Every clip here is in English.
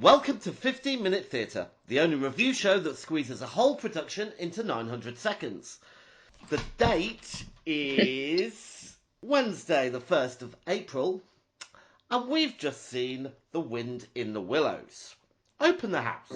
Welcome to 15 Minute Theatre, the only review show that squeezes a whole production into 900 seconds. The date is Wednesday, the 1st of April, and we've just seen The Wind in the Willows. Open the house.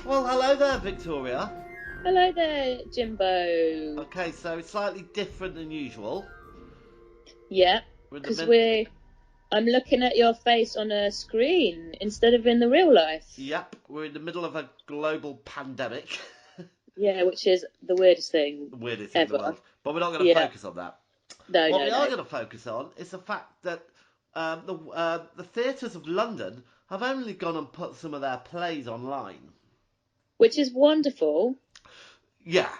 Well, hello there, Victoria. Hello there, Jimbo. Okay, so it's slightly different than usual. Yeah, because I'm looking at your face on a screen instead of in the real life. Yep, we're in the middle of a global pandemic. Yeah, which is the weirdest thing The weirdest ever. thing in the world. But we're not going to focus on that. What we are going to focus on is the fact that the theatres of London have only gone and put some of their plays online. Which is wonderful. Yeah.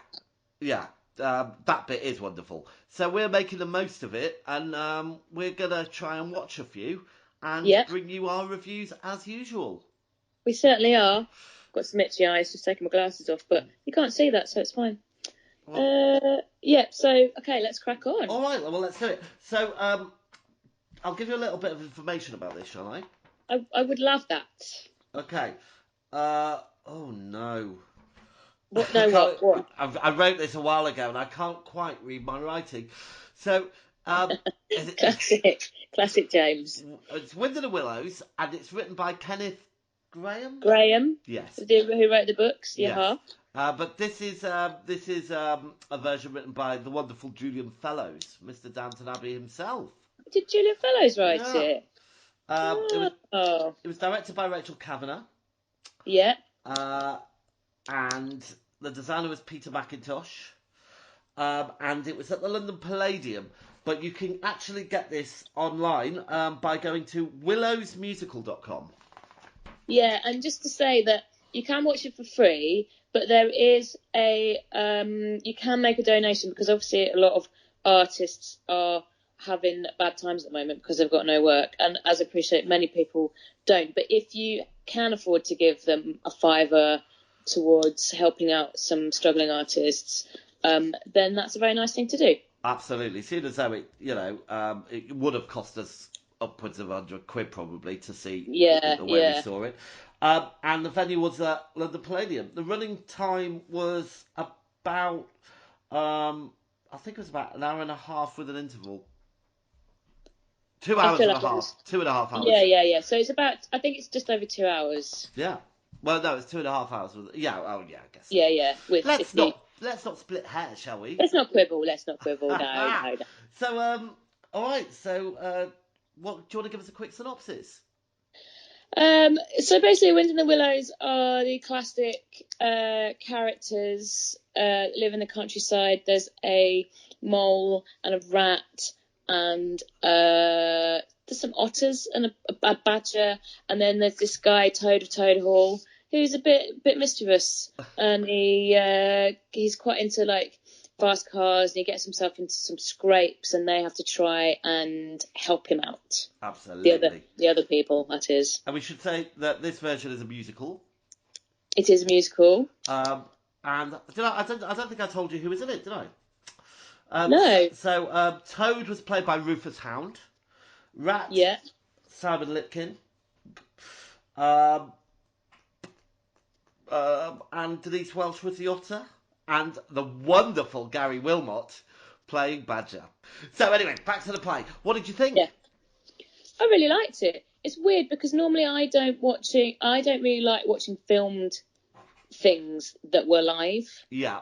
That bit is wonderful. So we're making the most of it, and we're going to try and watch a few and bring you our reviews as usual. We certainly are. Got some itchy eyes, just taking my glasses off, but you can't see that, so it's fine. So, okay, let's crack on. All right, well, let's do it. So, I'll give you a little bit of information about this, shall I? I would love that. Okay. Oh, no. What? No, what? I wrote this a while ago, and I can't quite read my writing. So, Classic James. It's Wind in the Willows, and it's written by Kenneth Grahame? Grahame? Yes. Who wrote the books? Yes. But this is a version written by the wonderful Julian Fellows, Mr. Downton Abbey himself. Did Julian Fellows write it? It was directed by Rachel Kavanagh. Yeah. And the designer was Peter McIntosh. And it was at the London Palladium. But you can actually get this online by going to willowsmusical.com. Yeah, and just to say that you can watch it for free, but there is you can make a donation, because obviously a lot of artists are having bad times at the moment because they've got no work, and as I appreciate, many people don't. But if you can afford to give them a $5 towards helping out some struggling artists, then that's a very nice thing to do. Absolutely. Seeing as though it would have cost us upwards of £100 probably to see the way we saw it. And the venue was at London Palladium. The running time was about, I think it was about an hour and a half with an interval. 2 hours and a half. 2.5 hours. Yeah. So it's about, I think it's just over 2 hours. Yeah. Well, no, it's 2.5 hours. I guess. Yeah. Let's not split hairs, shall we? Let's not quibble. No. So, all right. So, what do you want to give us a quick synopsis? So basically, Wind in the Willows are the classic characters live in the countryside. There's a mole and a rat, and there's some otters and a badger, and then there's this guy Toad of Toad Hall, who's a bit mischievous, and he's quite into like fast cars, and he gets himself into some scrapes, and they have to try and help him out. Absolutely. The other people, that is. And we should say that this version is a musical. It is a musical. And I don't think I told you who was in it, did I? No. So Toad was played by Rufus Hound. Rat. Yeah. Simon Lipkin. And Denise Welch was the otter. And the wonderful Gary Wilmot playing Badger. So anyway, back to the play. What did you think? Yeah, I really liked it. It's weird because normally I don't really like watching filmed things that were live. Yeah.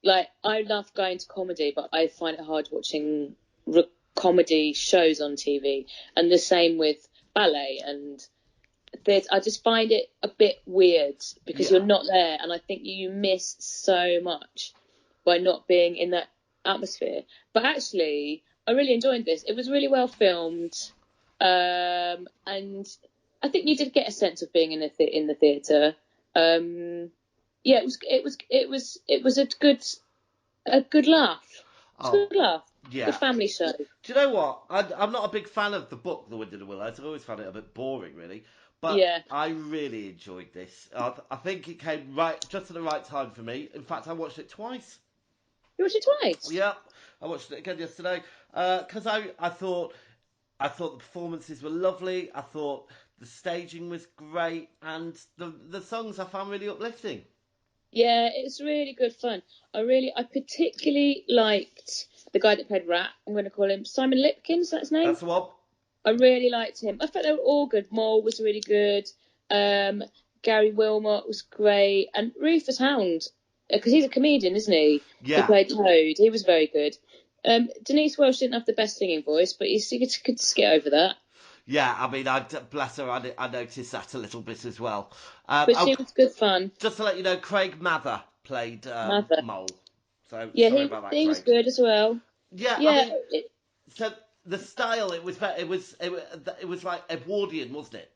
Like, I love going to comedy, but I find it hard watching comedy shows on TV. And the same with ballet and theatre. I just find it a bit weird because you're not there, and I think you miss so much by not being in that atmosphere. But actually, I really enjoyed this. It was really well filmed, and I think you did get a sense of being in the theatre. It was a good laugh. Good laugh. Yeah. Good family show. Do you know what? I'm not a big fan of the book, The Wind and the Willows. I always found it a bit boring, really. But Yeah. I really enjoyed this. I think it came just at the right time for me. In fact, I watched it twice. You watched it twice? Yeah, I watched it again yesterday because I thought the performances were lovely. I thought the staging was great, and the songs I found really uplifting. Yeah, it's really good fun. I particularly liked the guy that played Rat. I'm going to call him Simon Lipkin. Is that his name? That's the one. I really liked him. I thought they were all good. Mole was really good. Gary Wilmot was great, and Rufus Hound, because he's a comedian, isn't he? Yeah. He played Toad. He was very good. Denise Welch didn't have the best singing voice, but you could skip over that. Yeah, I mean, bless her. I noticed that a little bit as well. But she was good fun. Just to let you know, Craig Mather played Mole. So yeah, sorry about that, he Craig. was good as well. Yeah, yeah. I mean, so the style it was like Edwardian, wasn't it?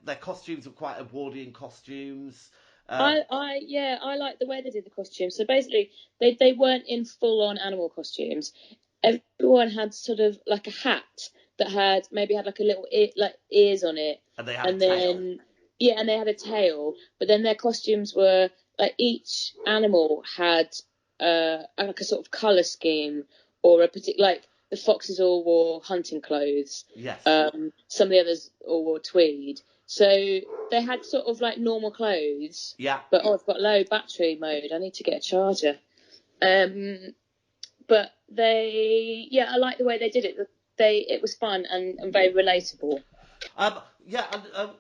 Their costumes were quite Edwardian costumes. I like the way they did the costumes. So basically, they weren't in full on animal costumes. Everyone had sort of like a hat that had like a little ears on it, and they had a tail. And they had a tail. But then their costumes were like each animal had like a sort of color scheme or a particular, like the foxes all wore hunting clothes. Yes. Some of the others all wore tweed. So they had sort of like normal clothes. Yeah. But I've got low battery mode. I need to get a charger. But I like the way they did it. It was fun and very relatable.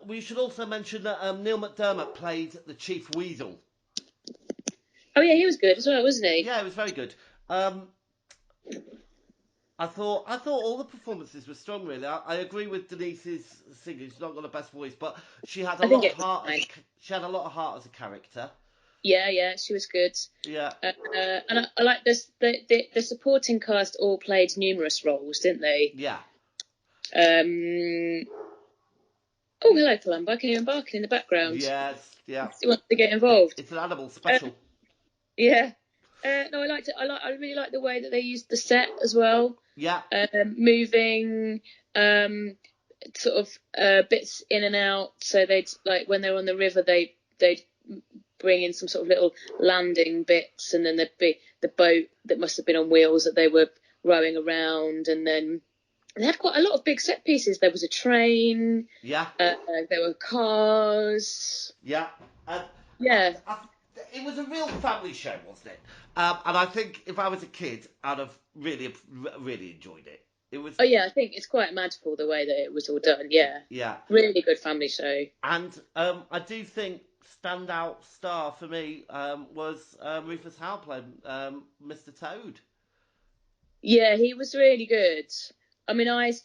We should also mention that Neil McDermott played the Chief Weasel. Oh yeah, he was good as well, wasn't he? Yeah, he was very good. I thought all the performances were strong. Really, I agree with Denise's singing. She's not got the best voice, but she had a lot of heart. She had a lot of heart as a character. Yeah, she was good. Yeah. And I like this. The supporting cast all played numerous roles, didn't they? Yeah. Oh, hello, Columbo. I can hear him barking in the background. Yes. Yeah. He wants to get involved. It's an animal special. Yeah. No, I liked it. I really like the way that they used the set as well. Yeah. Moving sort of bits in and out. So they'd like when they were on the river, they'd bring in some sort of little landing bits, and then there'd be the boat that must have been on wheels that they were rowing around, and then they had quite a lot of big set pieces. There was a train. Yeah. There were cars. Yeah. Yeah. It was a real family show, wasn't it? And I think if I was a kid, I'd have really enjoyed it. It was. Oh yeah, I think it's quite magical the way that it was all done. Yeah. Yeah. Really good family show. And I do think standout star for me was Rufus Howe playing Mr. Toad. Yeah, he was really good. I mean, I've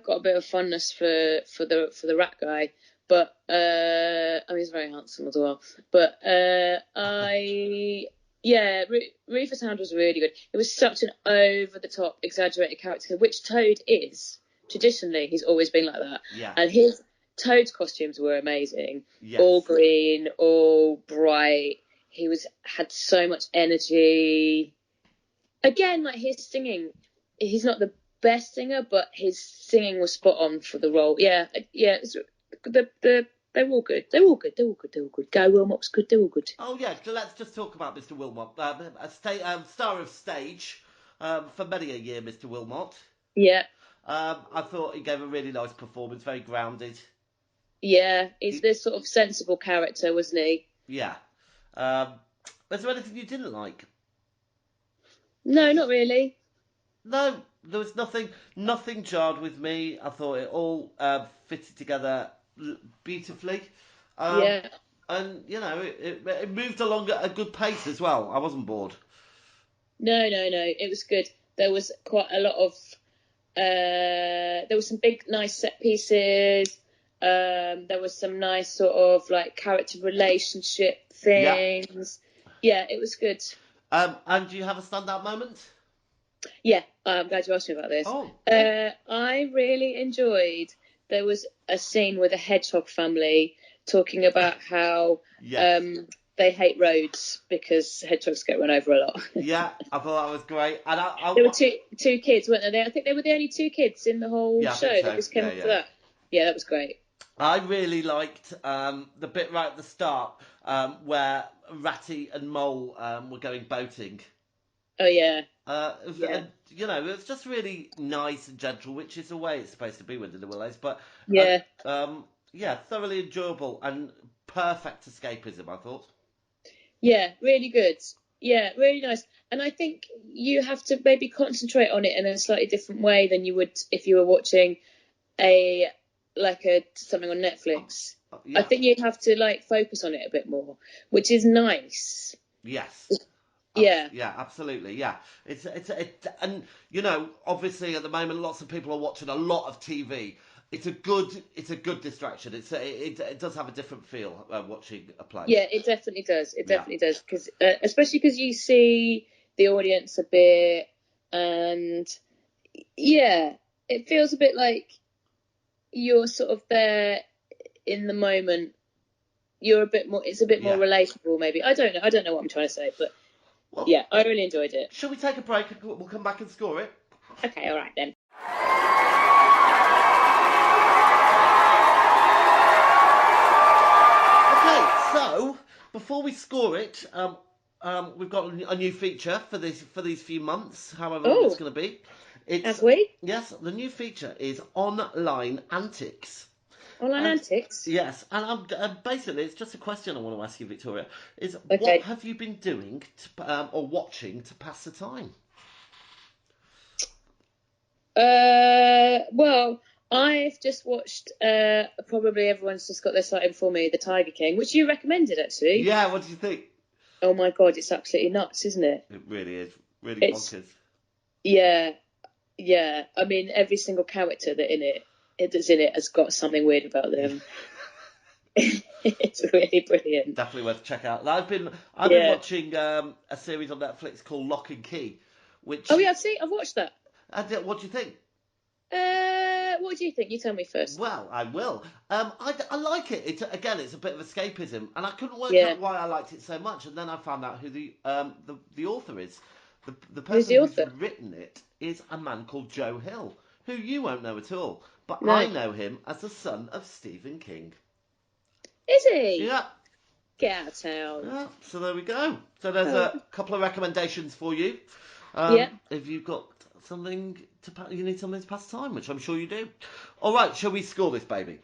got a bit of fondness for the rat guy, but I mean he's very handsome as well. But Rufus Hound was really good. It was such an over the top, exaggerated character, which Toad is. Traditionally, he's always been like that. Yeah. And his Toad's costumes were amazing. Yes. All green, all bright. He had so much energy. Again, like his singing, he's not the best singer, but his singing was spot on for the role. Yeah. They were all good. They were all good. Guy Wilmot was good. They were all good. Oh yeah, so let's just talk about Mr. Wilmot, a star of stage for many a year. Mr. Wilmot. Yeah. I thought he gave a really nice performance, very grounded. Yeah, he's this sort of sensible character, wasn't he? Yeah. Was there anything you didn't like? No, not really. No, there was nothing jarred with me. I thought it all fitted together beautifully. Yeah. And, it moved along at a good pace as well. I wasn't bored. No. It was good. There was quite a lot of... there were some big, nice set pieces. There was some nice sort of, like, character relationship things. Yeah, it was good. And do you have a standout moment? Yeah, I'm glad you asked me about this. Oh. I really enjoyed... There was a scene with a hedgehog family talking about how they hate roads because hedgehogs get run over a lot. Yeah, I thought that was great. And there were two kids, weren't there? I think they were the only two kids in the whole show that just came up for that. Yeah, that was great. I really liked the bit right at the start where Ratty and Mole were going boating. Oh, yeah. And, you know, it was just really nice and gentle, which is the way it's supposed to be with the Willows. But, thoroughly enjoyable and perfect escapism, I thought. Yeah, really good. Yeah, really nice. And I think you have to maybe concentrate on it in a slightly different way than you would if you were watching something on Netflix. Yeah. I think you'd have to focus on it a bit more, which is nice. Yes. Yeah. Yeah, absolutely. Yeah. And you know, obviously at the moment lots of people are watching a lot of TV. It's a good distraction. It does have a different feel watching a play. Yeah, it definitely does. It definitely does, because especially because you see the audience a bit, and it feels a bit like you're sort of there in the moment. You're a bit more. It's a bit more relatable, maybe. I don't know. I don't know what I'm trying to say, but I really enjoyed it. Shall we take a break and we'll come back and score it? Okay, all right then. So, before we score it, we've got a new feature for these few months, however long it's going to be. Have we? Yes, the new feature is Online Antics. Online Antics? Yes, and basically it's just a question I want to ask you, Victoria. What have you been doing or watching to pass the time? Well, I've just watched, probably everyone's just got their sight in for me, The Tiger King, which you recommended, actually. Yeah, what do you think? Oh my God, it's absolutely nuts, isn't it? It really is. Really bonkers. Yeah. I mean, every single character that's in it has got something weird about them. It's really brilliant. Definitely worth check out. I've been watching a series on Netflix called Lock and Key, which... Oh yeah, I've watched that. What do you think? What do you think? You tell me first. Well, I will. I like it. It's a bit of escapism, and I couldn't work out why I liked it so much. And then I found out who the author is. The person who's written it is a man called Joe Hill, who you won't know at all, but I know him as the son of Stephen King. Is he? Yeah. Get out of town. Yeah. So there we go. So there's a couple of recommendations for you. If you've got you need something to pass time, which I'm sure you do. All right, shall we score this baby?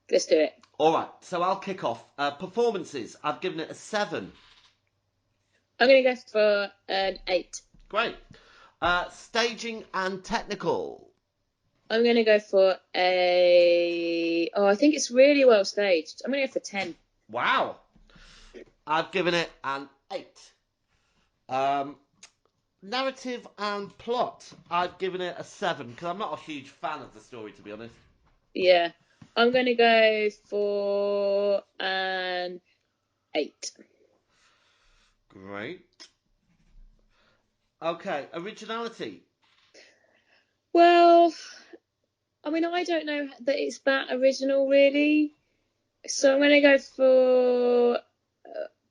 Let's do it. All right, so I'll kick off. Performances, I've given it a 7. I'm going to go for an 8. Great. Staging and technical. I'm going to go for I think it's really well staged. I'm going to go for 10. Wow. I've given it an 8. Narrative and plot, I've given it a 7 because I'm not a huge fan of the story, to be honest. Yeah, I'm going to go for an 8. Great. Okay, originality. Well, I mean, I don't know that it's that original, really. So I'm going to go for...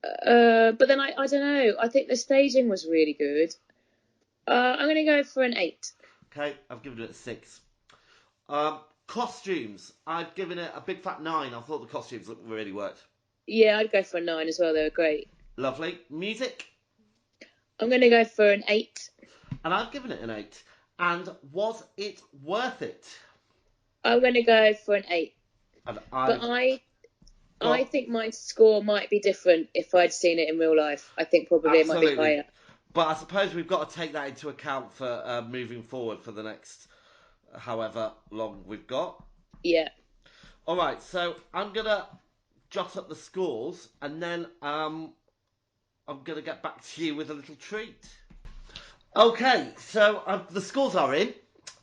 but then I don't know. I think the staging was really good. I'm going to go for an 8. Okay, I've given it a 6. Costumes, I've given it a big fat 9. I thought the costumes really worked. Yeah, I'd go for a 9 as well. They were great. Lovely. Music? I'm going to go for an 8. And I've given it an 8. And was it worth it? I'm going to go for an 8. But I think my score might be different if I'd seen it in real life. I think probably Absolutely. It might be higher. But I suppose we've got to take that into account for moving forward for the next however long we've got. Yeah. All right, so I'm going to jot up the scores and then I'm going to get back to you with a little treat. Okay, so the scores are in.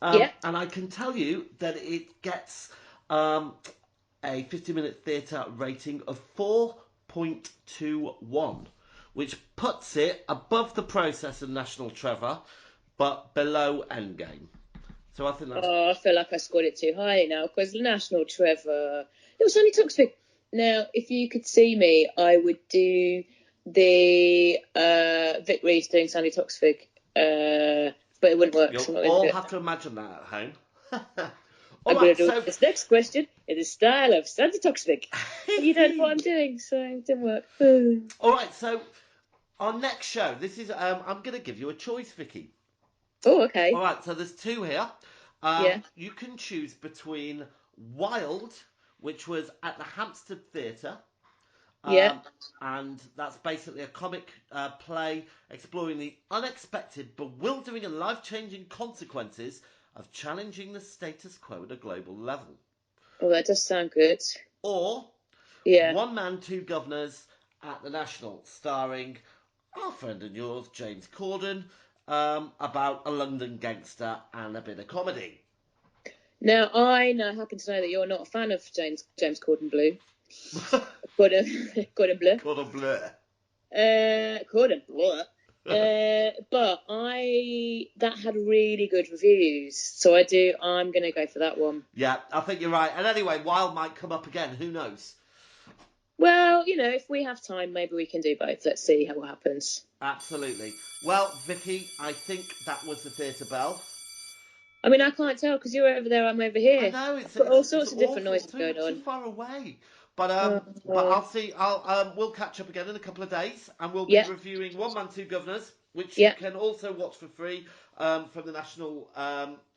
And I can tell you that it gets a 50-minute theatre rating of 4.21. Which puts it above The Process and National Treasure, but below Endgame. So I think that's... I feel like I scored it too high now, because National Treasure... It was only toxic. Now, if you could see me, I would do the Vic Reese doing Sandy Toksvig, but it wouldn't work. You'll all have to imagine that at home. I'm going to do this next question in the style of Sandy Toksvig. You don't know what I'm doing, so it didn't work. All right, so our next show, this is, I'm going to give you a choice, Vicky. Oh, okay. All right, so there's two here. You can choose between Wild, which was at the Hampstead Theatre. And that's basically a comic play exploring the unexpected, bewildering and life-changing consequences of challenging the status quo at a global level. Oh, that does sound good. Or One Man, Two Governors at the National, starring our friend and yours, James Corden, about a London gangster and a bit of comedy. Now, I happen to know that you're not a fan of James Corden Blue. Cordon Bleu. Cordon Bleu. Cordon Bleu. But that had really good reviews, so I'm going to go for that one. Yeah, I think you're right. And anyway, Wild might come up again. Who knows? Well, if we have time, maybe we can do both. Let's see what happens. Absolutely. Well, Vicky, I think that was the theatre bell. I mean, I can't tell because you're over there, I'm over here. I know, it's all sorts of different noises going on. Too far away. But I'll see. We'll catch up again in a couple of days, and we'll be reviewing One Man, Two Governors, which you can also watch for free from the National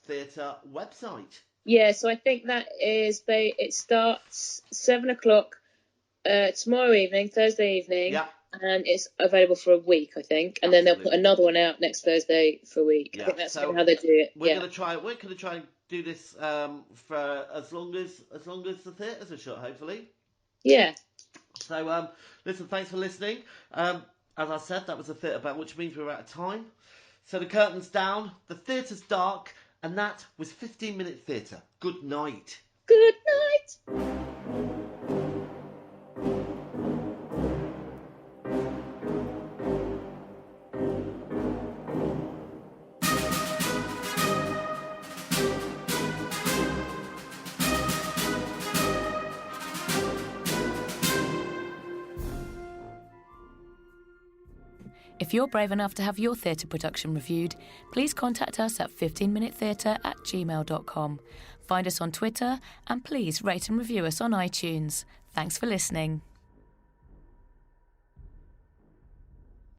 Theatre website. Yeah, so I think that is it starts 7:00 tomorrow evening, Thursday evening. Yeah. And it's available for a week, I think, and then they'll put another one out next Thursday for a week. Yeah. I think that's how they do it. We're gonna try and do this for as long as the theatres are shut, hopefully. Yeah. So listen, thanks for listening. As I said, that was the theatre bell, which means we're out of time. So the curtain's down, the theatre's dark, and that was 15-minute theatre. Good night. Good night. If you're brave enough to have your theatre production reviewed, please contact us at 15minutetheatre@gmail.com. Find us on Twitter and please rate and review us on iTunes. Thanks for listening.